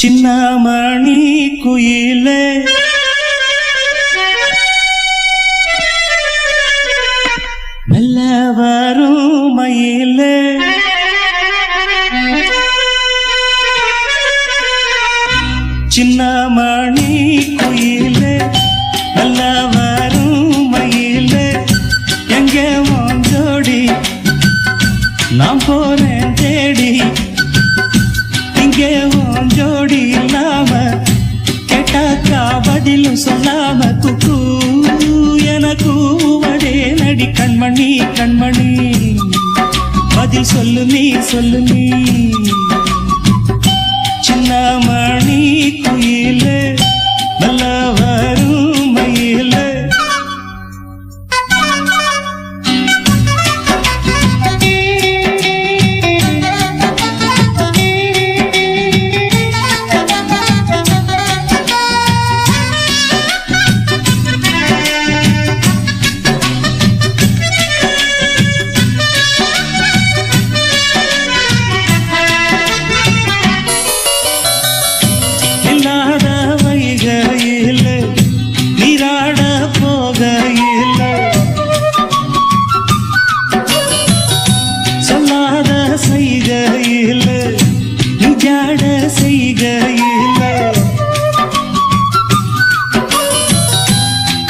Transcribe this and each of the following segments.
சின்னமணி குயிலே நல்ல வரும் மயிலே சின்னமணி குயிலே நல்ல வரும் மயிலே எங்கே ஜோடி நான் போறேன் தேடி இங்கே ஜோடி இல்லாம கேட்டாக்கா பதிலும் சொல்லாம குக்கு எனக்கு வடே நடி கண்மணி கண்மணி பதில் சொல்லு நீ சின்னமணி குயிலே நல்ல வரும் மயிலே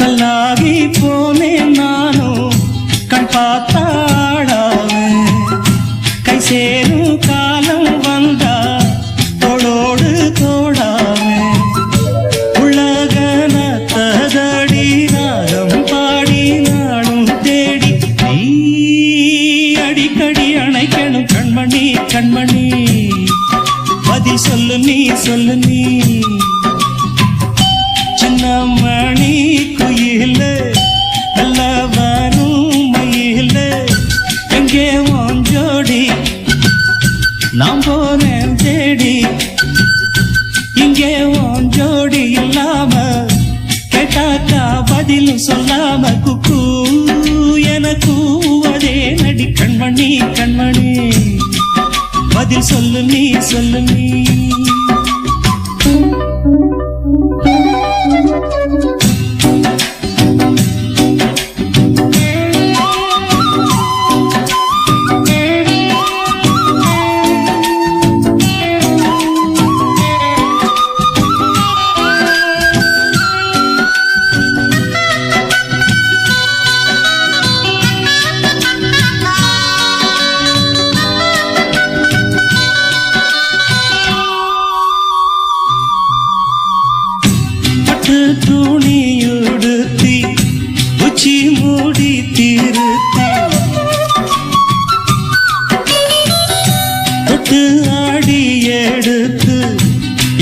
கல்லாகி போனேன் நானும் கண் பார்த்தாடாவேன் கை சேரும் காலம் வந்தா தோளோடு தோடாவேன் உலகன ததடி நாகம் பாடி நாடும் தேடி நீ அடிக்கடி அணைக்கணும் கண்மணி கண்மணி பதில் சொல்லு நீ சின்னமணி குயிலே நல்ல வரும் மயிலே எங்கே ஜோடி நான் போறேன் தேடி இங்கே ஜோடி இல்லாம கேட்டாக்கா பதிலும் சொல்லாம குக்கு எனக்கு அதே நடி கண்மணி கண்மணி பதில் சொல்லு நீ துணியுடுத்தி உச்சி மூடி திருத்தி தொட்டு ஆடி எடுத்து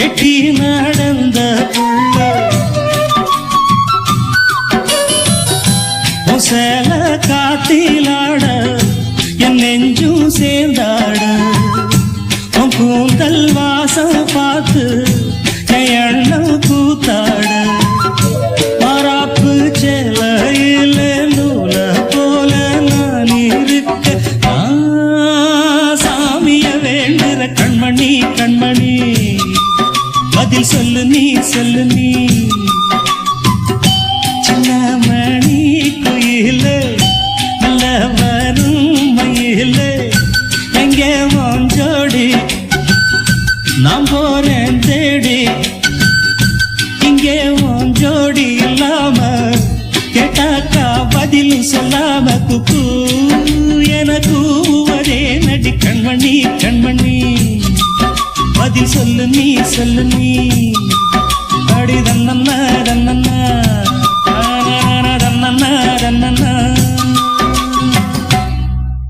எட்டி நடந்த புள்ள சேல காத்திலாட என் நெஞ்சும் சேர்ந்தாட உன் கூந்தல் வாசம் பார்த்து எண்ணம் கூத்தாட மாறாப்பு செலையில நூல போல நான் இருக்க சாமிய வேண்டுற கண்மணி கண்மணி பதில் சொல்லு நீ சின்னமணி குயிலே நல்ல வரும் மயிலே எங்கே ஜோடி நான் போறேன் தேடி இங்கே ஜோடி இல்லாம கேட்டாக்கா பதிலும் சொல்லாம குக்கு எனக்கு ஒரே நடி கண்மணி கண்மணி பதில் சொல்லு நீ அடி தன்னன்ன